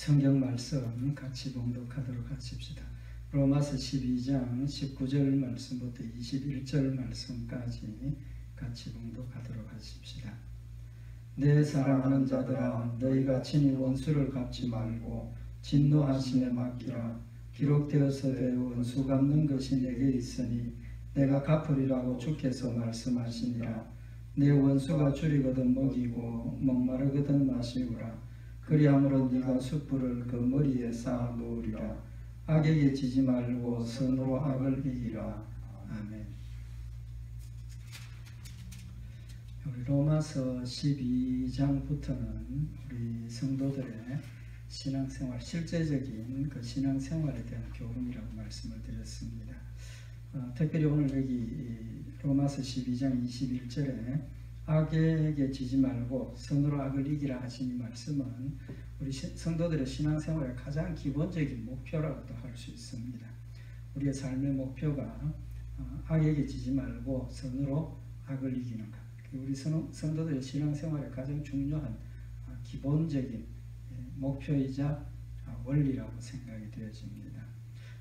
성경 말씀 같이 봉독하도록 하십시다. 로마서 12장 19절 말씀부터 21절 말씀까지 같이 봉독하도록 하십시다. 내 사랑하는 자들아, 너희가 친히 원수를 갚지 말고 진노하심에 맡기라. 기록되어서되 원수 갚는 것이 내게 있으니 내가 갚으리라고 주께서 말씀하시니라. 내 원수가 줄이거든 먹이고 목마르거든 마시우라. 그리함으로 네가 숯불을 그 머리에 쌓아 놓으리라. 악에게 지지 말고 선으로 악을 이기라. 아멘. 우리 로마서 12장부터는 우리 성도들의 신앙생활, 실제적인 그 신앙생활에 대한 교훈이라고 말씀을 드렸습니다. 특별히 오늘 여기 로마서 12장 21절에 악에게 지지 말고 선으로 악을 이기라 하신 이 말씀은 우리 성도들의 신앙생활의 가장 기본적인 목표라고도 할 수 있습니다. 우리의 삶의 목표가 악에게 지지 말고 선으로 악을 이기는 것. 우리 성도들의 신앙생활의 가장 중요한 기본적인 목표이자 원리라고 생각이 되어집니다.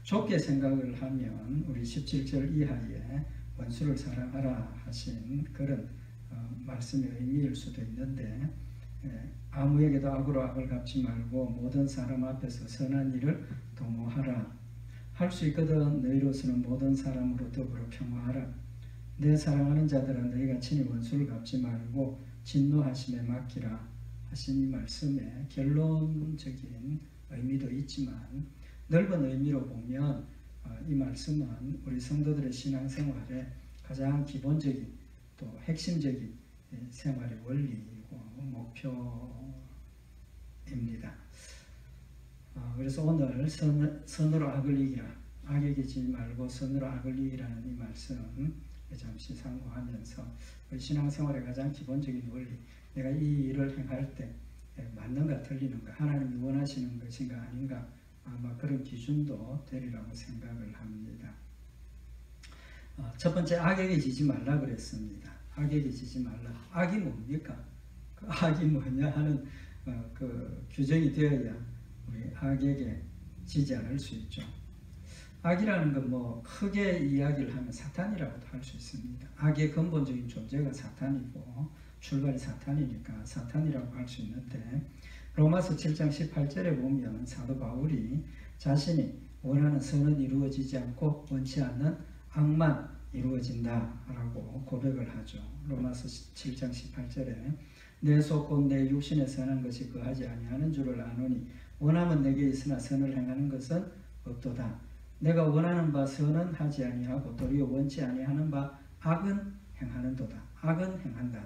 좁게 생각을 하면 우리 17절 이하에 원수를 사랑하라 하신 그런 말씀의 의미일 수도 있는데, 아무에게도 악으로 악을 갚지 말고 모든 사람 앞에서 선한 일을 도모하라. 할 수 있거든 너희로서는 모든 사람으로 더불어 평화하라. 내 사랑하는 자들아, 너희가 친히 원수를 갚지 말고 진노하심에 맡기라 하신 이 말씀에 결론적인 의미도 있지만, 넓은 의미로 보면 이 말씀은 우리 성도들의 신앙생활의 가장 기본적인 또 핵심적인 생활의 원리이고 목표입니다. 그래서 오늘 선으로 악을 이기라, 악에게 지지 말고 선으로 악을 이기라는 이 말씀 잠시 상고하면서 우리 신앙생활의 가장 기본적인 원리, 내가 이 일을 행할 때 맞는가 틀리는가, 하나님이 원하시는 것인가 아닌가, 아마 그런 기준도 되리라고 생각을 합니다. 첫 번째, 악에게 지지 말라 그랬습니다. 악에게 지지 말라. 악이 뭡니까? 그 악이 뭐냐 하는 그 규정이 되어야 우리 악에게 지지 않을 수 있죠. 악이라는 건 뭐 크게 이야기를 하면 사탄이라고도 할 수 있습니다. 악의 근본적인 존재가 사탄이고 출발이 사탄이니까 사탄이라고 할 수 있는데, 로마서 7장 18절에 보면 사도 바울이 자신이 원하는 선은 이루어지지 않고 원치 않는 악만 이루어진다라고 고백을 하죠. 로마서 7장 18절에 내 속 곧 내 육신에 선한 것이 거하지 아니하는 줄을 아노니 원함은 내게 있으나 선을 행하는 것은 없도다. 내가 원하는 바 선은 하지 아니하고 도리어 원치 아니하는 바 악은 행하는도다. 악은 행한다.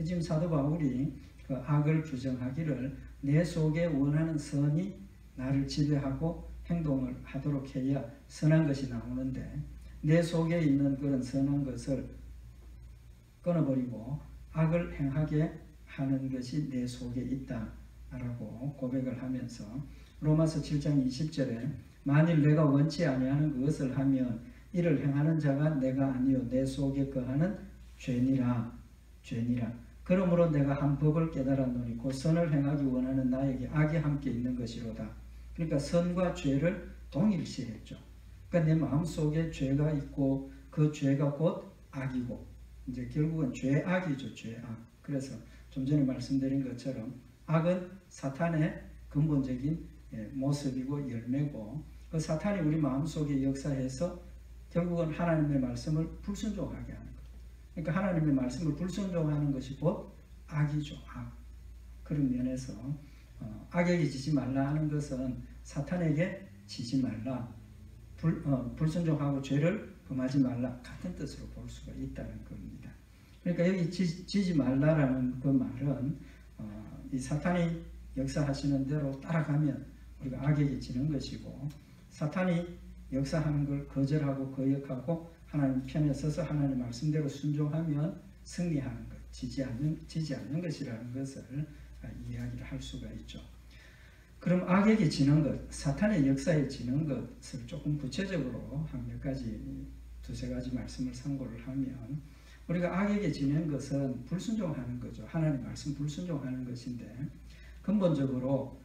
지금 사도 바울이 그 악을 규정하기를 내 속에 원하는 선이 나를 지배하고 행동을 하도록 해야 선한 것이 나오는데, 내 속에 있는 그런 선한 것을 끊어버리고 악을 행하게 하는 것이 내 속에 있다라고 고백을 하면서 로마서 7장 20절에 만일 내가 원치 아니하는 그것을 하면 이를 행하는 자가 내가 아니요 내 속에 거하는 죄니라. 그러므로 내가 한 법을 깨달았노니 곧 선을 행하기 원하는 나에게 악이 함께 있는 것이로다. 그러니까 선과 죄를 동일시했죠. 그러니까 내 마음속에 죄가 있고 그 죄가 곧 악이고, 이제 결국은 죄악이죠. 죄악. 그래서 좀 전에 말씀드린 것처럼 악은 사탄의 근본적인 모습이고 열매고, 그 사탄이 우리 마음속에 역사해서 결국은 하나님의 말씀을 불순종하게 하는 거예요. 그러니까 하나님의 말씀을 불순종하는 것이 곧 악이죠. 악. 그런 면에서 악에게 지지 말라 하는 것은 사탄에게 지지 말라, 불순종하고 죄를 범하지 말라 같은 뜻으로 볼 수가 있다는 겁니다. 그러니까 여기 지지 말라라는 그 말은 이 사탄이 역사하시는 대로 따라가면 우리가 악에게 지는 것이고, 사탄이 역사하는 걸 거절하고 거역하고 하나님 편에 서서 하나님 말씀대로 순종하면 승리하는 것, 지지 않는 것이라는 것을 이야기를 할 수가 있죠. 그럼 악에게 지는 것, 사탄의 역사에 지는 것을 조금 구체적으로 한 몇 가지, 두세 가지 말씀을 참고를 하면, 우리가 악에게 지는 것은 불순종하는 거죠. 하나님 말씀 불순종하는 것인데, 근본적으로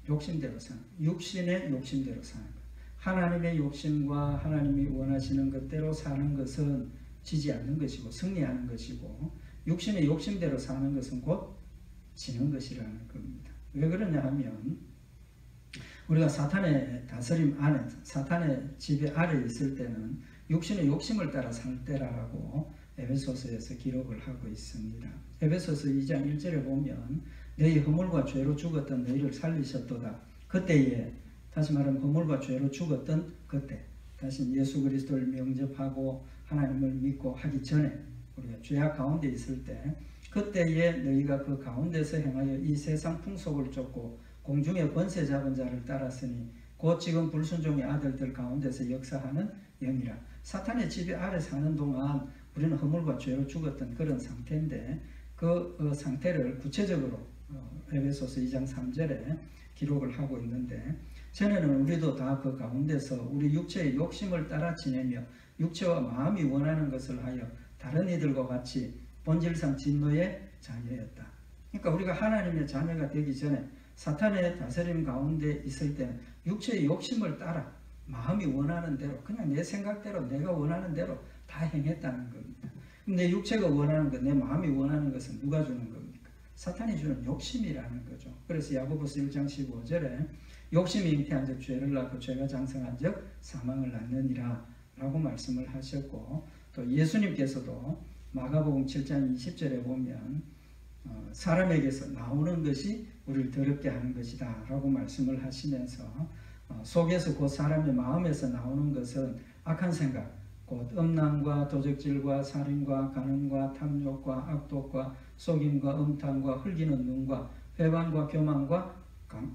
욕심대로 사는, 육신의 욕심대로 사는 것. 하나님의 욕심과 하나님이 원하시는 것대로 사는 것은 지지 않는 것이고 승리하는 것이고, 육신의 욕심대로 사는 것은 곧 지는 것이라는 겁니다. 왜 그러냐 하면 우리가 사탄의 다스림 안에, 사탄의 지배 아래에 있을 때는 육신의 욕심을 따라 살 때라고 에베소서에서 기록을 하고 있습니다. 에베소서 2장 1절에 보면 너희 허물과 죄로 죽었던 너희를 살리셨도다. 그때에, 다시 말하면 허물과 죄로 죽었던 그때, 다시 예수 그리스도를 영접하고 하나님을 믿고 하기 전에 우리가 죄악 가운데 있을 때, 그때에 너희가 그 가운데서 행하여 이 세상 풍속을 쫓고 공중의 권세 잡은 자를 따랐으니 곧 지금 불순종의 아들들 가운데서 역사하는 영이라. 사탄의 지배 아래 사는 동안 우리는 허물과 죄로 죽었던 그런 상태인데, 그 상태를 구체적으로 에베소서 2장 3절에 기록을 하고 있는데, 전에는 우리도 다 그 가운데서 우리 육체의 욕심을 따라 지내며 육체와 마음이 원하는 것을 하여 다른 이들과 같이 본질상 진노의 자녀였다. 그러니까 우리가 하나님의 자녀가 되기 전에 사탄의 다스림 가운데 있을 때는 육체의 욕심을 따라 마음이 원하는 대로, 그냥 내 생각대로 내가 원하는 대로 다 행했다는 겁니다. 내 육체가 원하는 것, 내 마음이 원하는 것은 누가 주는 겁니까? 사탄이 주는 욕심이라는 거죠. 그래서 야고보서 1장 15절에 욕심이 잉태한 즉 죄를 낳고 죄가 장성한 즉 사망을 낳느니라 라고 말씀을 하셨고, 또 예수님께서도 마가복음 7장 20절에 보면 사람에게서 나오는 것이 우리를 더럽게 하는 것이다 라고 말씀을 하시면서, 속에서 곧 사람의 마음에서 나오는 것은 악한 생각, 곧 음란과 도적질과 살인과 간음과 탐욕과 악독과 속임과 음탕과 흘기는 눈과 회방과 교만과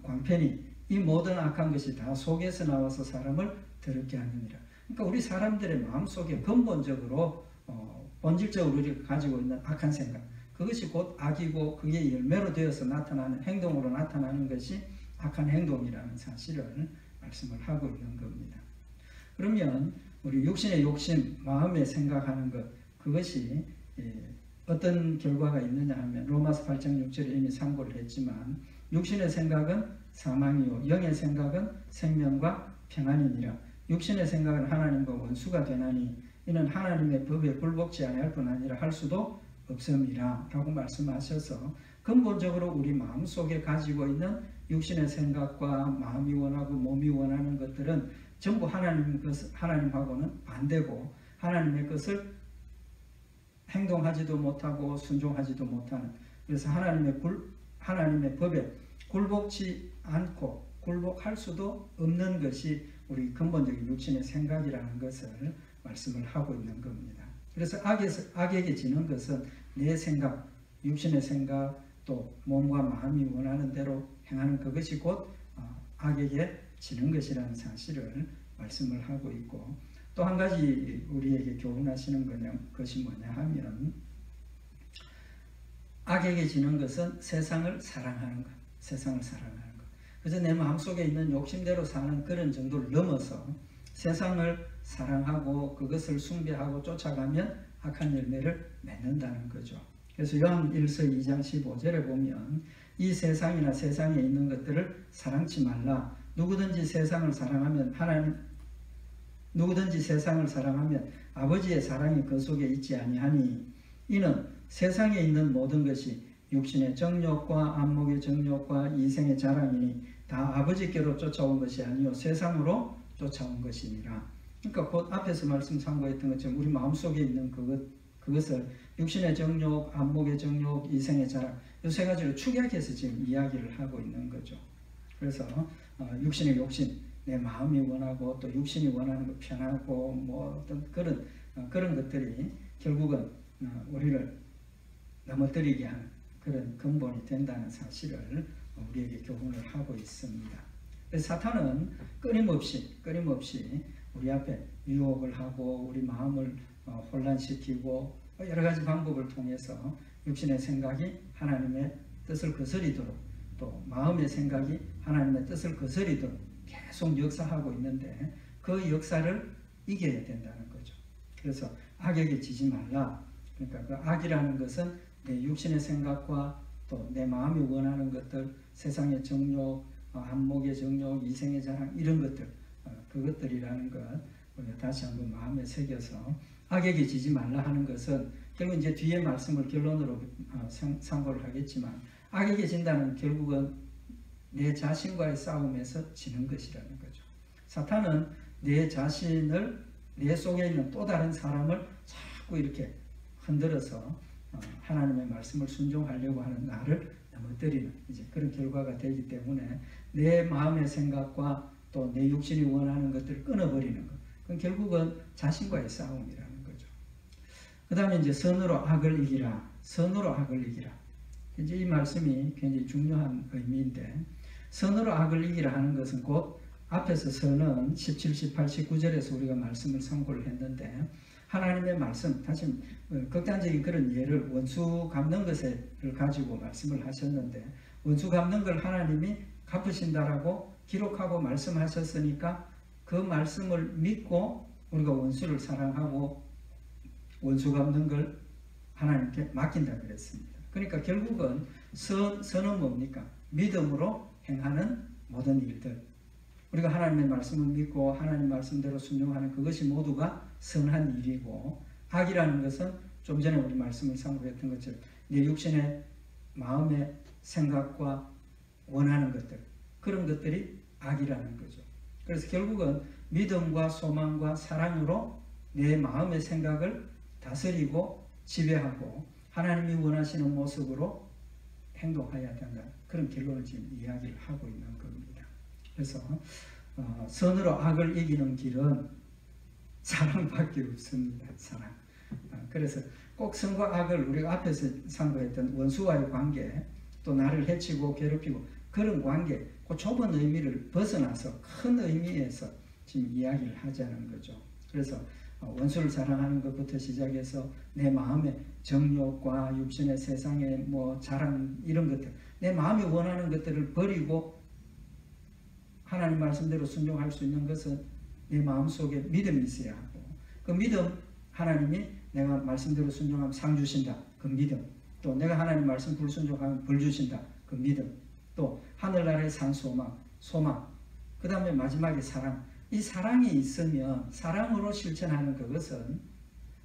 광편이, 이 모든 악한 것이 다 속에서 나와서 사람을 더럽게 하느니라. 그러니까 우리 사람들의 마음속에 근본적으로 본질적으로 우리가 가지고 있는 악한 생각, 그것이 곧 악이고 그게 열매로 되어서 나타나는, 행동으로 나타나는 것이 악한 행동이라는 사실을 말씀을 하고 있는 겁니다. 그러면 우리 육신의 욕심, 마음에 생각하는 것, 그것이 어떤 결과가 있느냐 하면 로마서 8장 6절에 이미 참고를 했지만, 육신의 생각은 사망이요 영의 생각은 생명과 평안이니라. 육신의 생각은 하나님과 원수가 되나니 이는 하나님의 법에 굴복지 아니할 뿐 아니라 할 수도 없음이라 라고 말씀하셔서, 근본적으로 우리 마음속에 가지고 있는 육신의 생각과 마음이 원하고 몸이 원하는 것들은 전부 하나님하고는 반대고, 하나님의 것을 행동하지도 못하고 순종하지도 못하는, 그래서 하나님의 법에 굴복지 않고 굴복할 수도 없는 것이 우리 근본적인 육신의 생각이라는 것을 말씀을 하고 있는 겁니다. 그래서 악에게 지는 것은 내 생각, 육신의 생각, 또 몸과 마음이 원하는 대로 행하는 그것이 곧 악에게 지는 것이라는 사실을 말씀을 하고 있고, 또 한 가지 우리에게 교훈하시는 것이 뭐냐 하면, 악에게 지는 것은 세상을 사랑하는 것, 세상을 사랑하는 것. 그래서 내 마음속에 있는 욕심대로 사는 그런 정도를 넘어서 세상을 사랑하고 그것을 숭배하고 쫓아가면 악한 열매를 맺는다는 거죠. 그래서 요한 1서 2장 15절에 보면 이 세상이나 세상에 있는 것들을 사랑치 말라. 누구든지 세상을 사랑하면 아버지의 사랑이 그 속에 있지 아니하니, 이는 세상에 있는 모든 것이 육신의 정욕과 안목의 정욕과 이생의 자랑이니 다 아버지께로 쫓아온 것이 아니요 세상으로 쫓아온 것이니라. 그러니까 곧 앞에서 말씀 참고했던 것처럼 우리 마음속에 있는 그것을 육신의 정욕, 안목의 정욕, 이생의 자랑, 이 세 가지로 축약해서 지금 이야기를 하고 있는 거죠. 그래서 육신의 욕심, 내 마음이 원하고 또 육신이 원하는 것, 편하고 뭐 어떤 그런 것들이 결국은 우리를 넘어뜨리게 하는 그런 근본이 된다는 사실을 우리에게 교훈을 하고 있습니다. 그래서 사탄은 끊임없이 우리 앞에 유혹을 하고 우리 마음을 혼란시키고 여러 가지 방법을 통해서 육신의 생각이 하나님의 뜻을 거스리도록, 또 마음의 생각이 하나님의 뜻을 거스리도록 계속 역사하고 있는데, 그 역사를 이겨야 된다는 거죠. 그래서 악에게 지지 말라. 그러니까 그 악이라는 것은 내 육신의 생각과 또 내 마음이 원하는 것들, 세상의 정욕, 안목의 정욕, 이생의 자랑 이런 것들 그것들이라는 것 우리가 다시 한번 마음에 새겨서 악에게 지지 말라 하는 것은 결국 이제 뒤에 말씀을 결론으로 참고를 하겠지만 악에게 진다는 결국은 내 자신과의 싸움에서 지는 것이라는 거죠. 사탄은 내 자신을 내 속에 있는 또 다른 사람을 자꾸 이렇게 흔들어서 하나님의 말씀을 순종하려고 하는 나를 넘어뜨리는 이제 그런 결과가 되기 때문에 내 마음의 생각과 또 내 육신이 원하는 것들을 끊어버리는 것. 그건 결국은 자신과의 싸움이라는 거죠. 그 다음에 이제 선으로 악을 이기라. 선으로 악을 이기라. 이제 이 말씀이 굉장히 중요한 의미인데 선으로 악을 이기라 하는 것은 곧 앞에서 선은 17, 18, 19절에서 우리가 말씀을 참고를 했는데 하나님의 말씀, 다시 극단적인 그런 예를 원수 갚는 것을 가지고 말씀을 하셨는데 원수 갚는 걸 하나님이 갚으신다라고 기록하고 말씀하셨으니까 그 말씀을 믿고 우리가 원수를 사랑하고 원수 갚는 걸 하나님께 맡긴다 그랬습니다. 그러니까 결국은 선은 뭡니까? 믿음으로 행하는 모든 일들. 우리가 하나님의 말씀을 믿고 하나님 말씀대로 순종하는 그것이 모두가 선한 일이고 악이라는 것은 좀 전에 우리 말씀을 참고했던 것처럼 내 육신의 마음의 생각과 원하는 것들 그런 것들이 악이라는 거죠. 그래서 결국은 믿음과 소망과 사랑으로 내 마음의 생각을 다스리고 지배하고 하나님이 원하시는 모습으로 행동해야 된다. 그런 결론을 지금 이야기를 하고 있는 겁니다. 그래서 선으로 악을 이기는 길은 사랑밖에 없습니다. 사랑. 그래서 꼭 선과 악을 우리가 앞에서 상고했던 원수와의 관계 또 나를 해치고 괴롭히고 그런 관계 그 좁은 의미를 벗어나서 큰 의미에서 지금 이야기를 하자는 거죠. 그래서 원수를 사랑하는 것부터 시작해서 내 마음의 정욕과 육신의 세상의 자랑 이런 것들 내 마음이 원하는 것들을 버리고 하나님 말씀대로 순종할 수 있는 것은 내 마음속에 믿음이 있어야 하고 그 믿음 하나님이 내가 말씀대로 순종하면 상 주신다. 그 믿음 또 내가 하나님 말씀 불순종하면 벌 주신다. 그 믿음 또 하늘나라의 산 소망 그 다음에 마지막에 사랑 이 사랑이 있으면 사랑으로 실천하는 그것은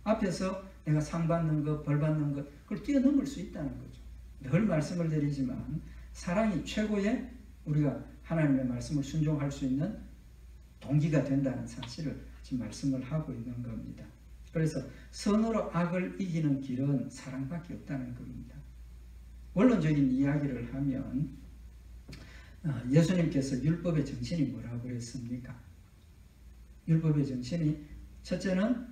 앞에서 내가 상 받는 것, 벌 받는 것 그걸 뛰어넘을 수 있다는 거죠. 늘 말씀을 드리지만 사랑이 최고의 우리가 하나님의 말씀을 순종할 수 있는 동기가 된다는 사실을 지금 말씀을 하고 있는 겁니다. 그래서 선으로 악을 이기는 길은 사랑밖에 없다는 겁니다. 원론적인 이야기를 하면 예수님께서 율법의 정신이 뭐라고 그랬습니까? 율법의 정신이 첫째는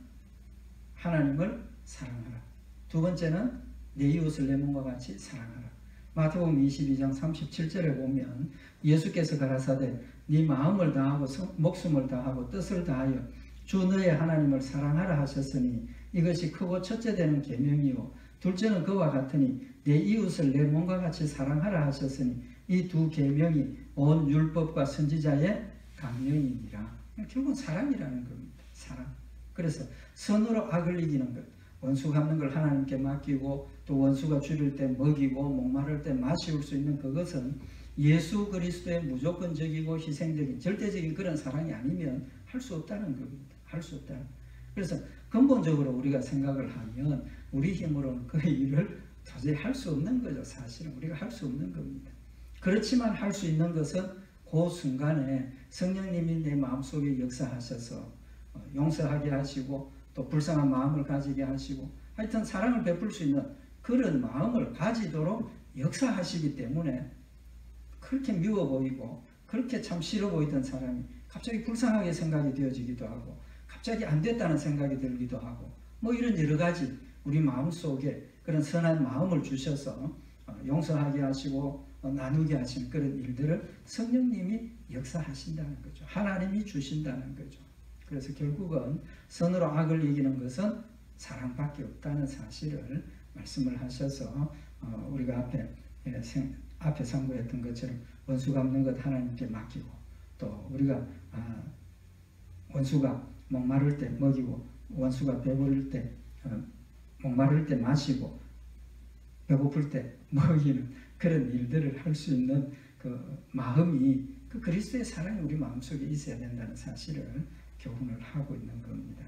하나님을 사랑하라. 두 번째는 내 이웃을 내 몸과 같이 사랑하라. 마태복음 22장 37절에 보면 예수께서 가라사대 네 마음을 다하고 목숨을 다하고 뜻을 다하여 주 너의 하나님을 사랑하라 하셨으니 이것이 크고 첫째 되는 계명이요 둘째는 그와 같으니 내 이웃을 내 몸과 같이 사랑하라 하셨으니 이 두 계명이 온 율법과 선지자의 강령이니라. 결국은 사랑이라는 겁니다. 사랑. 그래서 선으로 악을 이기는 것 원수 갚는 걸 하나님께 맡기고 또 원수가 줄일 때 먹이고 목마를 때 마시울 수 있는 그것은 예수 그리스도의 무조건적이고 희생적인 절대적인 그런 사랑이 아니면 할 수 없다는 겁니다. 할 수 없다. 그래서 근본적으로 우리가 생각을 하면 우리 힘으로는 그 일을 도저히 할 수 없는 거죠. 사실은 우리가 할 수 없는 겁니다. 그렇지만 할 수 있는 것은 그 순간에 성령님이 내 마음속에 역사하셔서 용서하게 하시고 또 불쌍한 마음을 가지게 하시고 하여튼 사랑을 베풀 수 있는 그런 마음을 가지도록 역사하시기 때문에 그렇게 미워 보이고 그렇게 참 싫어 보이던 사람이 갑자기 불쌍하게 생각이 되어지기도 하고 갑자기 안 됐다는 생각이 들기도 하고 이런 여러 가지 우리 마음속에 그런 선한 마음을 주셔서 용서하게 하시고 나누게 하시는 그런 일들을 성령님이 역사하신다는 거죠. 하나님이 주신다는 거죠. 그래서 결국은 선으로 악을 이기는 것은 사랑밖에 없다는 사실을 말씀을 하셔서 우리가 앞에 상고했던 것처럼 원수 갚는 것 하나님께 맡기고 또 우리가 원수가 목마를 때 먹이고 원수가 배부를 때 목마를 때 마시고 배고플 때 먹이는 그런 일들을 할 수 있는 그 마음이 그 그리스도의 사랑이 우리 마음속에 있어야 된다는 사실을 교훈을 하고 있는 겁니다.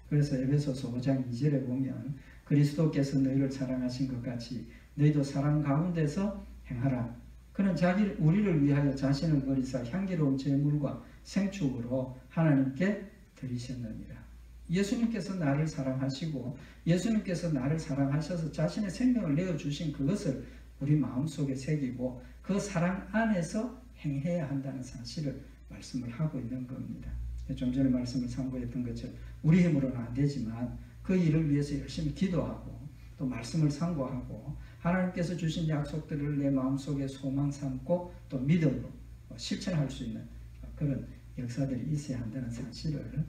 그래서 에베소서 5장 2절에 보면 그리스도께서 너희를 사랑하신 것 같이 너희도 사랑 가운데서 행하라. 그는 우리를 위하여 자신을 버리사 향기로운 제물과 생축으로 하나님께 드리셨느니라. 예수님께서 나를 사랑하시고 예수님께서 나를 사랑하셔서 자신의 생명을 내어주신 그것을 우리 마음속에 새기고 그 사랑 안에서 행해야 한다는 사실을 말씀을 하고 있는 겁니다. 좀 전에 말씀을 참고했던 것처럼 우리 힘으로는 안 되지만 그 일을 위해서 열심히 기도하고 또 말씀을 상고하고 하나님께서 주신 약속들을 내 마음속에 소망 삼고 또 믿음으로 실천할 수 있는 그런 역사들이 있어야 한다는 사실을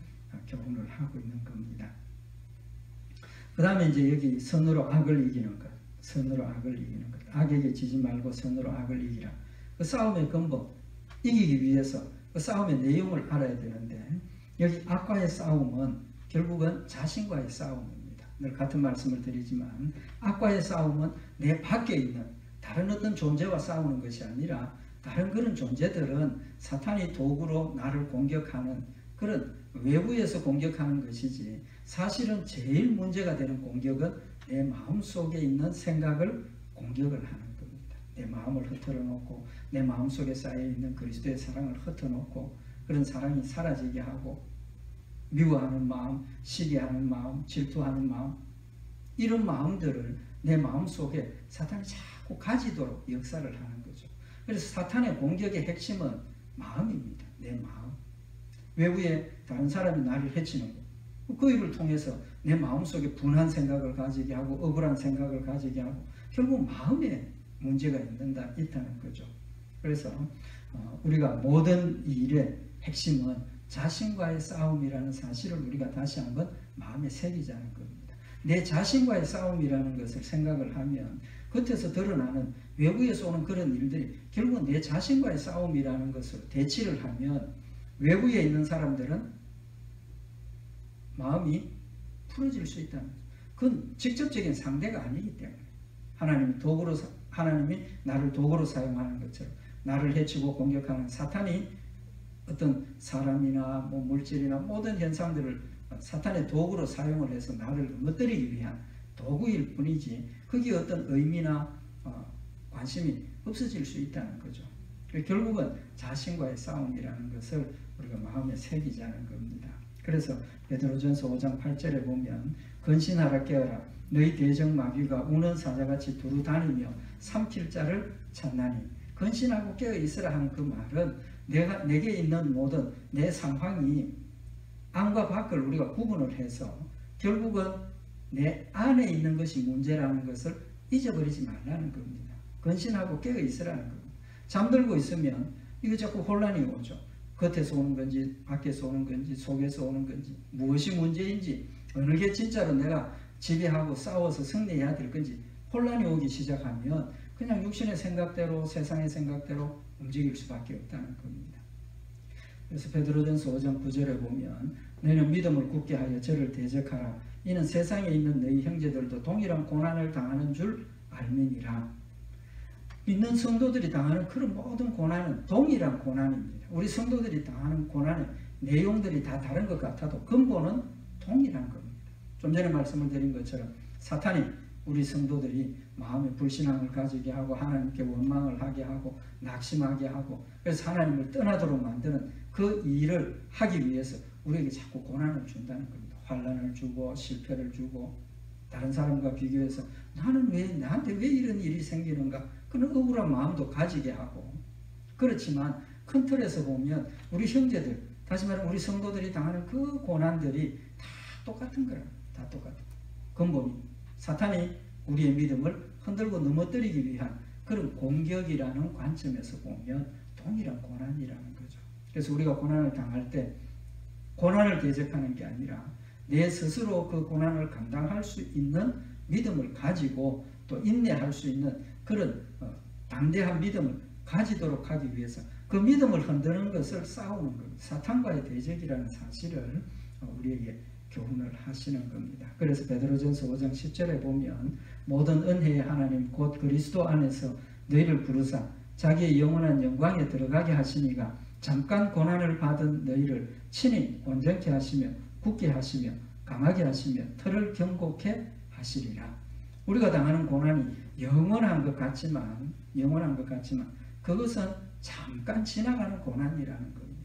교훈을 하고 있는 겁니다. 그 다음에 이제 여기 선으로 악을 이기는 것, 선으로 악을 이기는 것, 악에게 지지 말고 선으로 악을 이기라. 그 싸움의 근본, 이기기 위해서 그 싸움의 내용을 알아야 되는데 여기 악과의 싸움은 결국은 자신과의 싸움입니다. 늘 같은 말씀을 드리지만 악과의 싸움은 내 밖에 있는 다른 어떤 존재와 싸우는 것이 아니라 다른 그런 존재들은 사탄이 도구로 나를 공격하는 그런 외부에서 공격하는 것이지 사실은 제일 문제가 되는 공격은 내 마음속에 있는 생각을 공격을 하는 겁니다. 내 마음을 흩어져 놓고 내 마음속에 쌓여있는 그리스도의 사랑을 흩어 놓고 그런 사랑이 사라지게 하고 미워하는 마음, 시기하는 마음, 질투하는 마음 이런 마음들을 내 마음속에 사탄이 자꾸 가지도록 역사를 하는 거죠. 그래서 사탄의 공격의 핵심은 마음입니다. 내 마음. 외부에 다른 사람이 나를 해치는 것. 그 일을 통해서 내 마음속에 분한 생각을 가지게 하고 억울한 생각을 가지게 하고 결국 마음에 문제가 있다는 거죠. 그래서 우리가 모든 일의 핵심은 자신과의 싸움이라는 사실을 우리가 다시 한번 마음에 새기자는 겁니다. 내 자신과의 싸움이라는 것을 생각을 하면 겉에서 드러나는 외부에서 오는 그런 일들이 결국 내 자신과의 싸움이라는 것을 대치를 하면 외부에 있는 사람들은 마음이 풀어질 수 있다는 거죠. 그건 직접적인 상대가 아니기 때문에 하나님이 나를 도구로 사용하는 것처럼 나를 해치고 공격하는 사탄이 어떤 사람이나 물질이나 모든 현상들을 사탄의 도구로 사용을 해서 나를 넘어뜨리기 위한 도구일 뿐이지 거기에 어떤 의미나 관심이 없어질 수 있다는 거죠. 결국은 자신과의 싸움이라는 것을 우리가 마음에 새기자는 겁니다. 그래서 베드로전서 5장 8절에 보면 근신하라 깨어라 너희 대적마귀가 우는 사자같이 두루 다니며 삼킬 자를 찾나니 근신하고 깨어 있으라 하는 그 말은 내게 있는 모든 내 상황이 안과 밖을 우리가 구분을 해서 결국은 내 안에 있는 것이 문제라는 것을 잊어버리지 말라는 겁니다. 근신하고 깨어 있으라는 겁니다. 잠들고 있으면 이거 자꾸 혼란이 오죠. 겉에서 오는 건지 밖에서 오는 건지 속에서 오는 건지 무엇이 문제인지 어느 게 진짜로 내가 지배하고 싸워서 승리해야 될 건지 혼란이 오기 시작하면 그냥 육신의 생각대로 세상의 생각대로 움직일 수밖에 없다는 겁니다. 그래서 베드로전서 5장 9절에 보면 너희는 믿음을 굳게 하여 저를 대적하라. 이는 세상에 있는 너희 형제들도 동일한 고난을 당하는 줄 알미니라. 믿는 성도들이 당하는 그런 모든 고난은 동일한 고난입니다. 우리 성도들이 당하는 고난의 내용들이 다 다른 것 같아도 근본은 동일한 겁니다. 좀 전에 말씀을 드린 것처럼 사탄이 우리 성도들이 마음에 불신앙을 가지게 하고 하나님께 원망을 하게 하고 낙심하게 하고 그래서 하나님을 떠나도록 만드는 그 일을 하기 위해서 우리에게 자꾸 고난을 준다는 겁니다. 환난을 주고 실패를 주고 다른 사람과 비교해서 나한테 왜 이런 일이 생기는가 그런 억울한 마음도 가지게 하고 그렇지만 큰 틀에서 보면 우리 형제들 다시 말하면 우리 성도들이 당하는 그 고난들이 다 똑같은 거라. 다 똑같은 근본이 사탄이 우리의 믿음을 흔들고 넘어뜨리기 위한 그런 공격이라는 관점에서 보면 동일한 고난이라는 거죠. 그래서 우리가 고난을 당할 때 고난을 대적하는 게 아니라 내 스스로 그 고난을 감당할 수 있는 믿음을 가지고 또 인내할 수 있는 그런 담대한 믿음을 가지도록 하기 위해서 그 믿음을 흔드는 것을 싸우는 겁니다. 사탄과의 대적이라는 사실을 우리에게 교훈을 하시는 겁니다. 그래서 베드로전서 5장 10절에 보면 모든 은혜의 하나님 곧 그리스도 안에서 너희를 부르사 자기의 영원한 영광에 들어가게 하시니가 잠깐 고난을 받은 너희를 친히 온전케 하시며 굳게 하시며 강하게 하시며 털을 견고케 하시리라. 우리가 당하는 고난이 영원한 것 같지만 그것은 잠깐 지나가는 고난이라는 겁니다.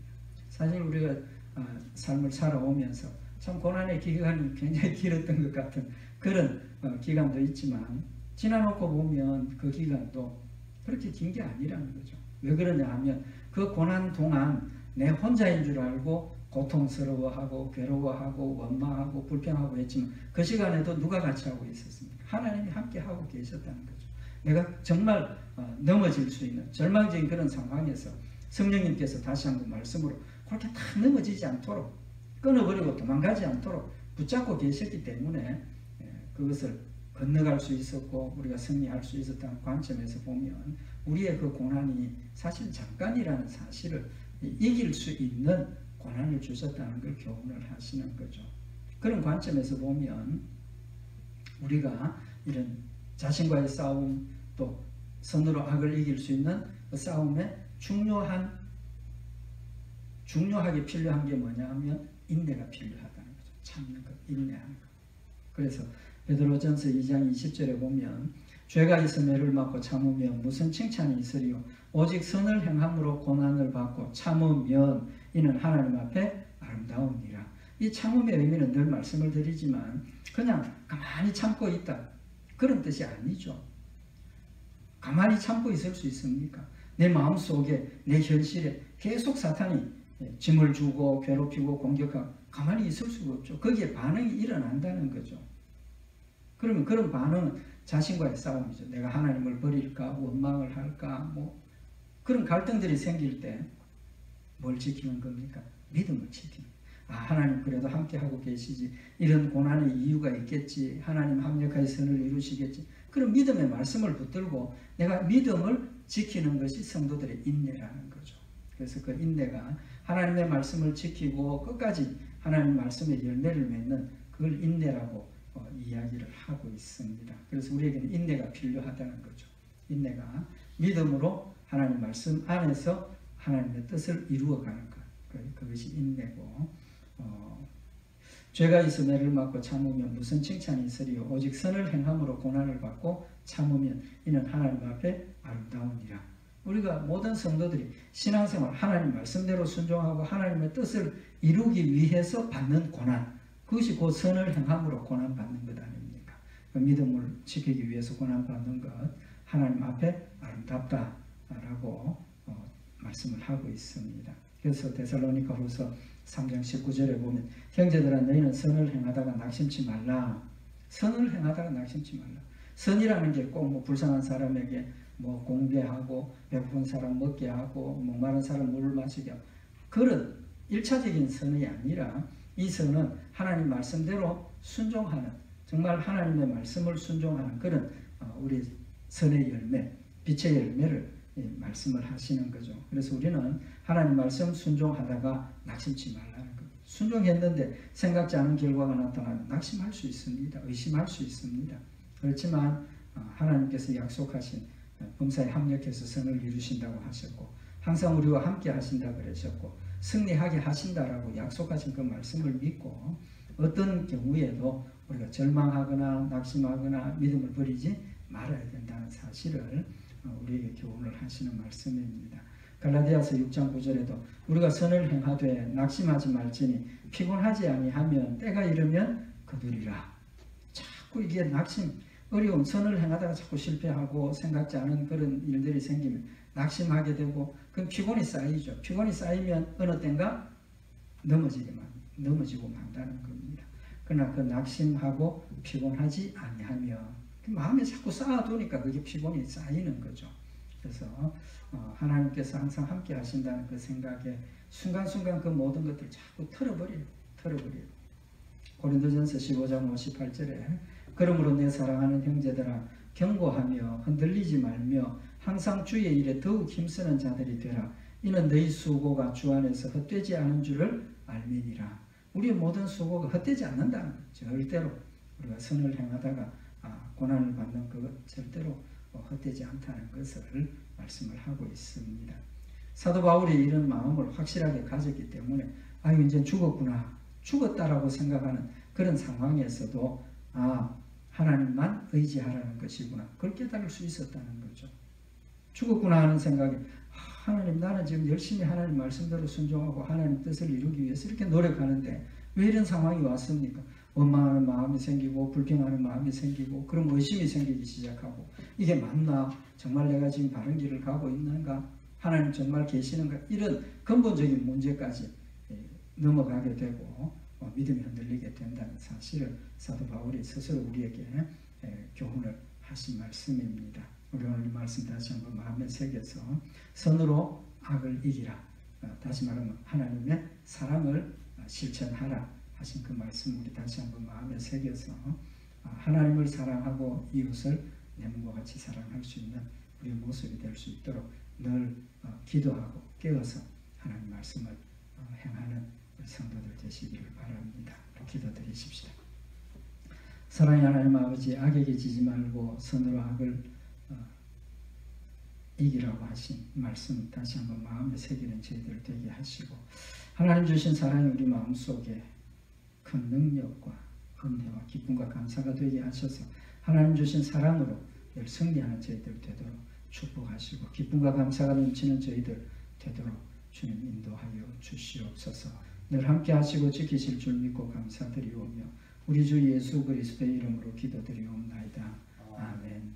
사실 우리가 삶을 살아오면서 참 고난의 기간이 굉장히 길었던 것 같은 그런 기간도 있지만 지나놓고 보면 그 기간도 그렇게 긴 게 아니라는 거죠. 왜 그러냐 하면 그 고난 동안 내 혼자인 줄 알고 고통스러워하고 괴로워하고 원망하고 불평하고 했지만 그 시간에도 누가 같이 하고 있었습니까? 하나님이 함께 하고 계셨다는 거죠. 내가 정말 넘어질 수 있는 절망적인 그런 상황에서 성령님께서 다시 한번 말씀으로 그렇게 탁 넘어지지 않도록 끊어버리고 도망가지 않도록 붙잡고 계셨기 때문에 그것을 건너갈 수 있었고 우리가 승리할 수 있었다는 관점에서 보면 우리의 그 고난이 사실 잠깐이라는 사실을 이길 수 있는 고난을 주셨다는 걸 교훈을 하시는 거죠. 그런 관점에서 보면 우리가 이런 자신과의 싸움 또 선으로 악을 이길 수 있는 그 싸움에 중요하게 필요한 게 뭐냐 하면 인내가 필요하다는 거죠. 참는 것, 인내하는 것. 그래서 베드로전서 2장 20절에 보면 죄가 있음 애를 맞고 참으면 무슨 칭찬이 있으리요 오직 선을 행함으로 고난을 받고 참으면 이는 하나님 앞에 아름다우니라. 이 참음의 의미는 늘 말씀을 드리지만 그냥 가만히 참고 있다 그런 뜻이 아니죠. 가만히 참고 있을 수 있습니까? 내 마음속에 내 현실에 계속 사탄이 짐을 주고 괴롭히고 공격하고 가만히 있을 수가 없죠. 거기에 반응이 일어난다는 거죠. 그러면 그런 반응은 자신과의 싸움이죠. 내가 하나님을 버릴까 원망을 할까 뭐 그런 갈등들이 생길 때 뭘 지키는 겁니까? 믿음을 지키는 거예요. 하나님 그래도 함께하고 계시지 이런 고난의 이유가 있겠지 하나님 합력하여 선을 이루시겠지 그런 믿음의 말씀을 붙들고 내가 믿음을 지키는 것이 성도들의 인내라는 거죠. 그래서 그 인내가 하나님의 말씀을 지키고 끝까지 하나님 말씀의 열매를 맺는 그걸 인내라고 이야기를 하고 있습니다. 그래서 우리에게는 인내가 필요하다는 거죠. 인내가 믿음으로 하나님 말씀 안에서 하나님의 뜻을 이루어가는 것. 그것이 인내고 죄가 있어 매를 맞고 참으면 무슨 칭찬이 있으리요 오직 선을 행함으로 고난을 받고 참으면 이는 하나님 앞에 아름다우니라. 우리가 모든 성도들이 신앙생활 하나님 말씀대로 순종하고 하나님의 뜻을 이루기 위해서 받는 고난 그것이 곧 선을 행함으로 고난받는 것 아닙니까? 그 믿음을 지키기 위해서 고난받는 것 하나님 앞에 아름답다라고 말씀을 하고 있습니다. 그래서 데살로니가 후서 3장 19절에 보면 형제들아 너희는 선을 행하다가 낙심치 말라. 선을 행하다가 낙심치 말라. 선이라는 게 꼭 뭐 불쌍한 사람에게 뭐 공개하고 배고픈 사람 먹게 하고 목마른 사람 물을 마시게 하고 그런 1차적인 선이 아니라 이 선은 하나님 말씀대로 순종하는 정말 하나님의 말씀을 순종하는 그런 우리 선의 열매 빛의 열매를 말씀을 하시는 거죠. 그래서 우리는 하나님 말씀 순종하다가 낙심치 말라는 것. 순종했는데 생각지 않은 결과가 나타나면 낙심할 수 있습니다. 의심할 수 있습니다. 그렇지만 하나님께서 약속하신 범사에 합력해서 선을 이루신다고 하셨고 항상 우리와 함께 하신다고 그러셨고 승리하게 하신다라고 약속하신 그 말씀을 믿고 어떤 경우에도 우리가 절망하거나 낙심하거나 믿음을 버리지 말아야 된다는 사실을 우리에게 교훈을 하시는 말씀입니다. 갈라디아서 6장 9절에도 우리가 선을 행하되 낙심하지 말지니 피곤하지 아니하면 때가 이르면 거두리라. 자꾸 이게 낙심 어려운 선을 행하다가 자꾸 실패하고 생각지 않은 그런 일들이 생기면 낙심하게 되고 그 피곤이 쌓이죠. 피곤이 쌓이면 어느 때인가 넘어지고 만다는 겁니다. 그러나 그 낙심하고 피곤하지 아니하며 마음에 자꾸 쌓아두니까 그게 피곤이 쌓이는 거죠. 그래서 하나님께서 항상 함께 하신다는 그 생각에 순간순간 그 모든 것들 자꾸 털어버려요. 고린도전서 15장 58절에 그러므로 내 사랑하는 형제들아 경고하며 흔들리지 말며 항상 주의 일에 더욱 힘쓰는 자들이 되라. 이는 너희 수고가 주 안에서 헛되지 않은 줄을 알미니라. 우리의 모든 수고가 헛되지 않는다는 거죠. 절대로 우리가 선을 행하다가 고난을 받는 것 절대로 헛되지 않다는 것을 말씀을 하고 있습니다. 사도 바울이 이런 마음을 확실하게 가졌기 때문에 아유 이제 죽었구나, 죽었다라고 생각하는 그런 상황에서도 하나님만 의지하라는 것이구나, 그걸 깨달을 수 있었다는 거죠. 죽었구나 하는 생각이 하나님, 나는 지금 열심히 하나님 말씀대로 순종하고 하나님 뜻을 이루기 위해서 이렇게 노력하는데 왜 이런 상황이 왔습니까? 원망하는 마음이 생기고 불평하는 마음이 생기고 그럼 의심이 생기기 시작하고 이게 맞나? 정말 내가 지금 바른 길을 가고 있는가? 하나님 정말 계시는가? 이런 근본적인 문제까지 넘어가게 되고 믿음이 흔들리게 된다는 사실을 사도 바울이 스스로 우리에게 교훈을 하신 말씀입니다. 우리 오늘 이 말씀 다시 한번 마음에 새겨서 선으로 악을 이기라. 다시 말하면 하나님의 사랑을 실천하라 하신 그 말씀 우리 다시 한번 마음에 새겨서 하나님을 사랑하고 이웃을 내 몸과 같이 사랑할 수 있는 우리의 모습이 될 수 있도록 늘 기도하고 깨어서 하나님 말씀을 행하는 우리 성도들 되시기를 바랍니다. 기도드리십시다. 사랑의 하나님 아버지, 악에게 지지 말고 선으로 악을 이기라고 하신 말씀 다시 한번 마음에 새기는 저희들 되게 하시고 하나님 주신 사랑이 우리 마음속에 큰 능력과 은혜와 기쁨과 감사가 되게 하셔서 하나님 주신 사랑으로 늘 승리하는 저희들 되도록 축복하시고 기쁨과 감사가 넘치는 저희들 되도록 주님 인도하여 주시옵소서. 늘 함께 하시고 지키실 줄 믿고 감사드리오며 우리 주 예수 그리스도의 이름으로 기도드리옵나이다. 아멘.